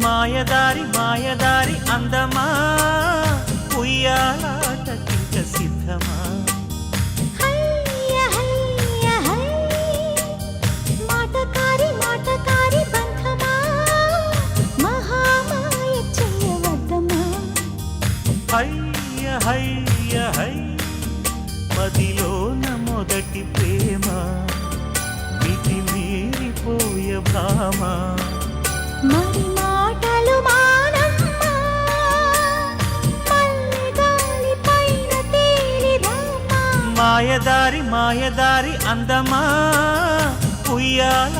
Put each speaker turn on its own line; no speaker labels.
మాయదారి మాయదారి అందమా ఉయ్యాలాటకింక సిద్ధమా
మాటకారి మాటకారి బంధమా మహామాయ చేయవద్దమా
హయ్య హయ్య హై మదిలోన మొదటి ప్రేమ మితి మీరిపోయ భామ
మరి మాటలు మానమ్మా మల్లెగాలి పైన తేలిరామా
మాయదారి మాయదారి అందమా ఉయ్యాల